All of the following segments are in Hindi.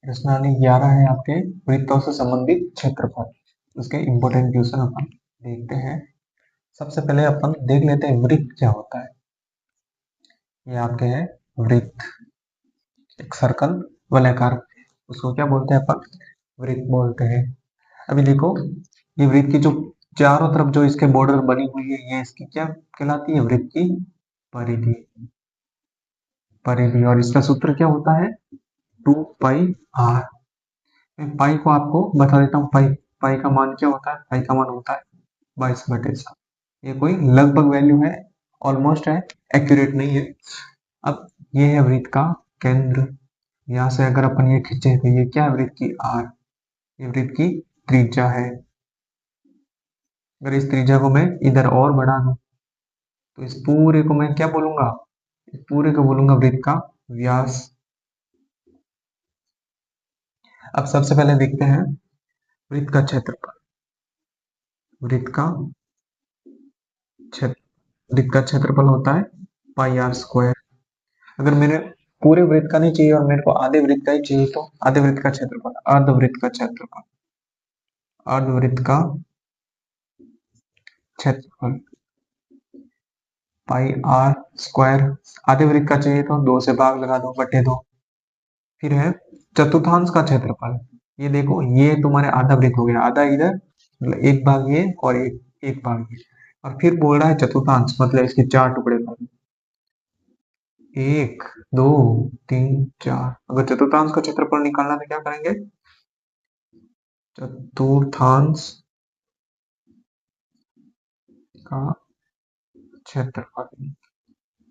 प्रश्नावली 11 है आपके वृत्तों से संबंधित क्षेत्रफल। उसके इम्पोर्टेंट क्वेश्चन अपन देखते हैं। सबसे पहले अपन देख लेते हैं वृत्त क्या होता है। ये आपके है वृत्त, एक सर्कल वलयाकार, उसको क्या बोलते हैं अपन, वृत्त बोलते हैं। अभी देखो, ये वृत्त की जो चारों तरफ जो इसके बॉर्डर बनी हुई है, ये इसकी क्या कहलाती है, वृत्त की परिधि। परिधि, और इसका सूत्र क्या होता है, 2πr। पाई को आपको बता देता हूँ। पाई पाई का मान क्या होता है, पाई का मान होता है 22/7। ये कोई लगभग वैल्यू है, ऑलमोस्ट है, एक्यूरेट नहीं है। अब ये है वृत्त का केंद्र। यहाँ से अगर अपन ये खींचे तो ये क्या है, वृत्त की आर, ये वृत्त की त्रिज्या है। अगर इस त्रिज्या को मैं इधर और बढ़ा दूं तो इस पूरे को मैं क्या बोलूंगा, इस पूरे को बोलूंगा वृत्त का व्यास। अब सबसे पहले देखते हैं वृत्त का क्षेत्रफल। वृत्त का क्षेत्र, वृत्त का क्षेत्रफल होता है πr²। अगर मेरे पूरे वृत्त का नहीं चाहिए और मेरे को आधे वृत्त का ही चाहिए तो आधे वृत्त का क्षेत्रफल, अर्धवृत्त का क्षेत्रफल, अर्धवृत्त का क्षेत्रफल πr²। आधे वृत्त का चाहिए तो 2 से भाग लगा दो, बटे 2। फिर है चतुर्थांश का क्षेत्रफल। ये देखो, ये तुम्हारे आधा वृत्त हो गया, आधा इधर, मतलब एक भाग ये और एक भाग ये। और फिर बोल रहा है चतुर्थांश, मतलब इसके 4 टुकड़े कर दो, 1 2 3 4। अगर चतुर्थांश का क्षेत्रफल निकालना तो क्या करेंगे, चतुर्थांश का क्षेत्रफल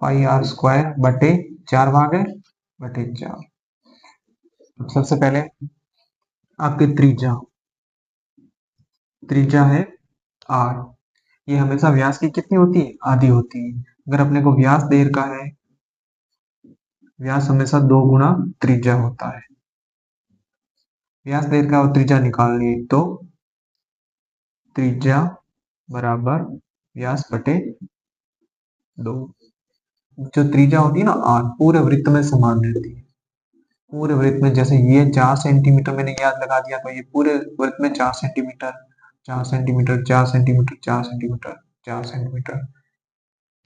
πr² बटे 4 भाग है, बटे 4। सबसे पहले आपकी त्रिज्या, त्रिज्या है r। ये हमेशा व्यास की कितनी होती है, आधी होती है। अगर अपने को व्यास दे रखा है, व्यास हमेशा 2 गुना त्रिज्या होता है। व्यास दे रखा और त्रिज्या निकालनी है तो त्रिज्या बराबर व्यास बटे 2। जो त्रिज्या होती है ना r, पूरे वृत्त में समान रहती है। पूरे वृत्त में, जैसे ये 4 सेंटीमीटर मैंने याद लगा दिया तो ये पूरे वृत्त में 4 centimetre, 4 centimetre, 4 centimetre, 4 centimetre, 4 centimetre.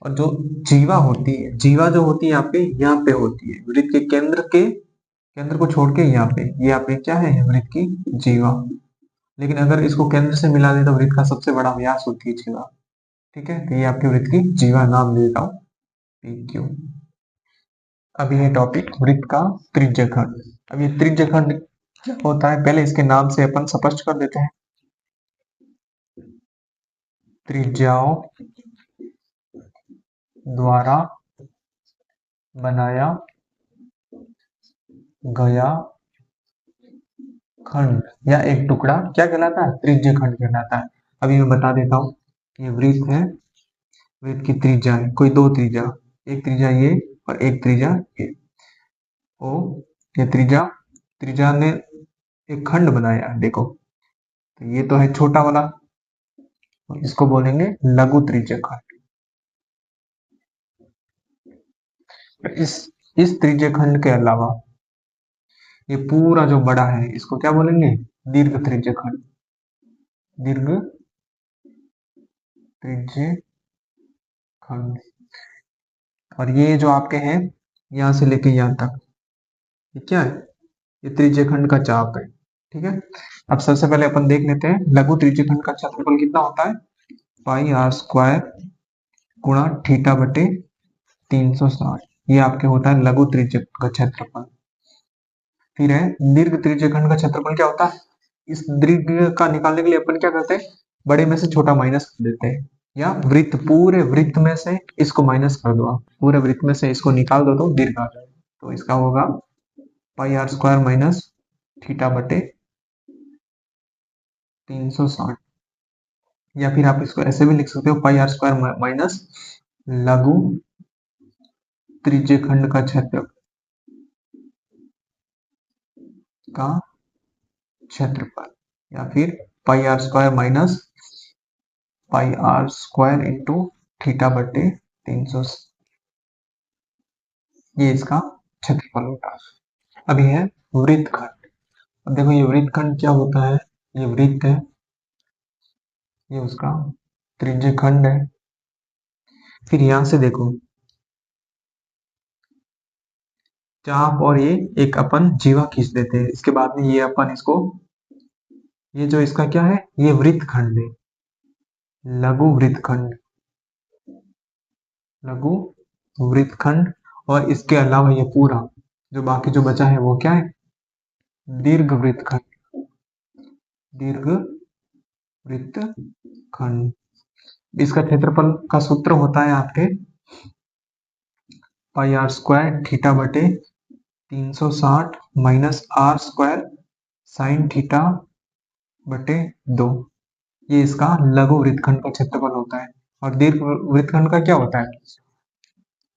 और जो जीवा होती है, जीवा जो होती है आपके यहाँ पे होती है, वृत्त के केंद्र को छोड़ के यहाँ पे, ये आपके क्या है, वृत्त की जीवा। लेकिन अगर इसको केंद्र से मिला दे तो वृत्त का सबसे बड़ा व्यास होती है जीवा। ठीक है, तो ये आपके वृत्त की जीवा नाम दे देता हूँ, PQ। अभी ये टॉपिक वृत्त का त्रिज्यखंड। अब ये त्रिज्यखंड क्या होता है, पहले इसके नाम से अपन स्पष्ट कर देते हैं। त्रिज्याओं द्वारा बनाया गया खंड या एक टुकड़ा क्या कहलाता है, त्रिज्यखंड कहलाता है। अभी मैं बता देता हूँ, ये वृत्त है, वृत्त की त्रिज्या है, कोई दो त्रिज्या, एक त्रिज्या ये और एक त्रिज्या ये। ओ, ये त्रिज्या, त्रिज्या ने एक खंड बनाया है, देखो, तो ये तो है छोटा वाला, इसको बोलेंगे लघु त्रिज्यखंड। इस त्रिज्यखंड के अलावा ये पूरा जो बड़ा है इसको क्या बोलेंगे, दीर्घ त्रिज्यखंड। दीर्घ त्रिज्यखंड। और ये जो आपके हैं यहाँ से लेके यहाँ तक, ये क्या है, ये त्रिज्यखंड का चाप है। ठीक है, अब सबसे पहले अपन देख लेते हैं लघु त्रिज्यखंड का क्षेत्रफल कितना होता है, πr² गुणा थीटा बटे 360। ये आपके होता है लघु त्रिज्यखंड का क्षेत्रफल। फिर है दीर्घ त्रिज्यखंड का क्षेत्रफल, क्या होता है, इस दीर्घ का निकालने के लिए अपन क्या करते हैं, बड़े में से छोटा माइनस कर देते हैं, या वृत्त, पूरे वृत्त में से इसको माइनस कर दो, आप पूरे वृत्त में से इसको निकाल दो तो दीर्घ आ जाए। तो इसका होगा πr² माइनस थीटा बटे 360। या फिर आप इसको ऐसे भी लिख सकते हो, πr² माइनस लघु त्रिज्यखंड का क्षेत्रफल का क्षेत्रफल, या फिर πr² minus πr² into theta बटे 360। ये इसका क्षेत्रफल होता है। अभी है वृत्तखंड। अब देखो ये वृत्तखंड क्या होता है, ये वृत्त है, ये उसका त्रिज्य खंड है। फिर यहां से देखो चाप और ये एक अपन जीवा खींच देते हैं, इसके बाद में ये अपन इसको, ये जो इसका क्या है, ये वृत्तखंड है, लघु वृत्तखंड, लघु वृत्तखंड। और इसके अलावा ये पूरा जो बाकी जो बचा है वो क्या है, दीर्घ वृत्तखंड, दीर्घ वृत्तखंड। इसका क्षेत्रफल का सूत्र होता है आपके पाई आर स्क्वायर थीटा बटे 360 minus are square sine theta बटे 2। ये इसका लघु वृत्तखंड का क्षेत्रफल होता है। और दीर्घ वृत्तखंड का क्या होता है,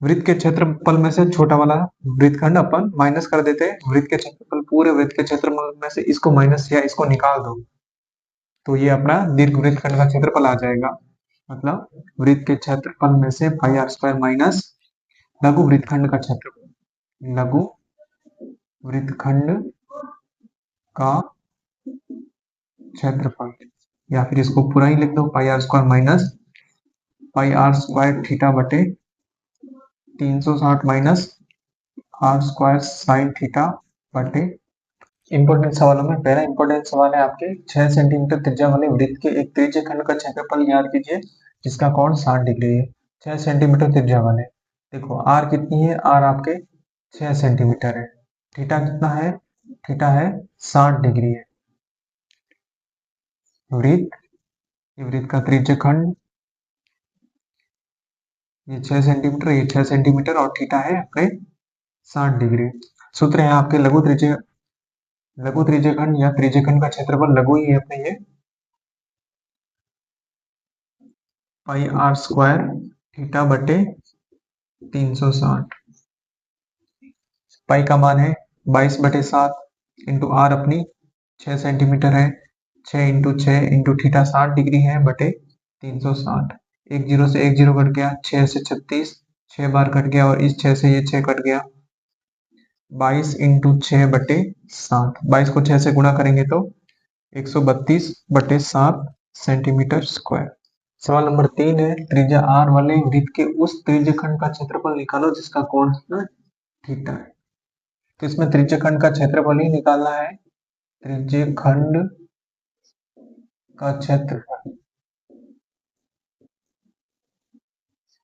वृत्त के क्षेत्रफल में से छोटा वाला वृत्तखंड अपन माइनस कर देते हैं, वृत्त के क्षेत्रफल, पूरे वृत्त के क्षेत्रफल में से इसको माइनस या इसको निकाल दो, तो ये अपना दीर्घ वृत्तखंड का क्षेत्रफल आ जाएगा। मतलब वृत्त के क्षेत्रफल में से पाई आर स्क्वायर माइनस लघु वृत्तखंड का क्षेत्रफल, लघु वृत्तखंड का क्षेत्रफल, या फिर इसको पूरा ही लिख दो, pi R square minus pi R square theta बटे 360 minus are square sine theta बटे। इंपॉर्टेंट सवालों में पहला इंपॉर्टेंट सवाल है आपके 6 सेंटीमीटर त्रिज्या वाले वृत्त के एक त्रिज्य खंड का क्षेत्रफल ज्ञात कीजिए जिसका कोण 60 डिग्री है। 6 सेंटीमीटर त्रिज्या वाले, देखो आर कितनी है, आर आपके 6 सेंटीमीटर है, थीटा कितना है, थीटा है 60 डिग्री है। वृत्त, ये वृत्त का त्रिज्य खंड, ये 6 सेंटीमीटर, ये 6 सेंटीमीटर और थीटा है आपके 60 डिग्री। सूत्र है आपके लघु त्रिज्य खंड या त्रिज्य खंड का क्षेत्रफल लघु ही है अपने ये पाई आर स्क्वायर थीटा बटे 360। पाई का मान है 22/7 इंटू आर अपनी 6 सेंटीमीटर है, 6 इंटू 6 इंटू थीटा 60 डिग्री है बटे 360। एक जीरो से एक जीरो कट गया, 6 से 36, 6 बार कट गया और इस 6 से ये 6 कट गया, 22 इंटू 6 बटे 7, 22 को 6 से गुणा करेंगे तो 132/7 सेंटीमीटर स्क्वायर। सवाल नंबर 3 है, त्रिज्या आर वाले वृत्त के उस त्रिज्य खंड का क्षेत्रफल निकालो जिसका कोण थीटा है। तो इसमें त्रिज्य खंड का क्षेत्रफल ही निकालना है, त्रिज्य खंड का क्षेत्रफल,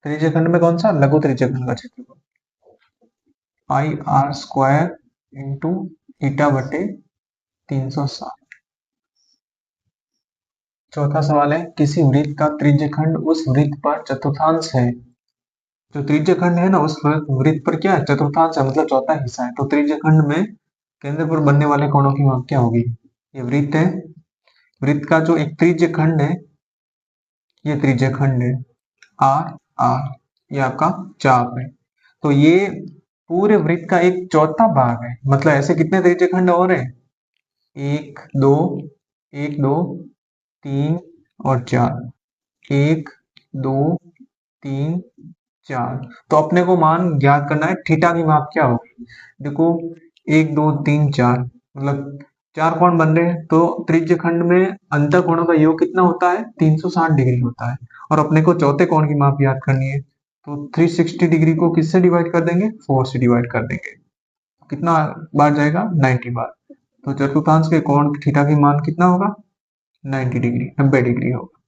त्रिज्य खंड में कौन सा, लघु त्रिज्य खंड का क्षेत्रफल, पाई आर स्क्वायर इंटू थीटा बटे 360। चौथा सवाल है, किसी वृत्त का त्रिज्य खंड उस वृत्त पर चतुर्थांश है, जो त्रिज्य खंड है ना उस वृत्त पर क्या है, चतुर्थांश है, मतलब चौथा हिस्सा है। तो त्रिज्य खंड में केंद्र पर बनने वाले कोणों की माप क्या होगी, ये वृत्त है, वृत्त का जो एक त्रिज्य खंड है, ये त्रिज्य खंड है आर आर, ये आपका चाप है। तो ये पूरे वृत्त का एक चौथा भाग है, मतलब ऐसे कितने त्रिज्य खंड और है, एक दो, एक दो, 3 और 4, 1 2 3 4। तो अपने को मान ज्ञात करना है, थीटा की माप क्या होगी, देखो 1 2 3 4, मतलब 4 कोण बन रहे हैं, तो त्रिज्य खंड में अंतर कोणों का योग कितना होता है, 360 डिग्री होता है। और अपने को चौथे कोण की माप याद करनी है, तो 360 डिग्री को किससे डिवाइड कर देंगे, 4 से डिवाइड कर देंगे, कितना बार जाएगा, 90 बार। तो चतुर्थांश के कोण थीटा की मान कितना होगा, 90 डिग्री, 90 डिग्री होगा।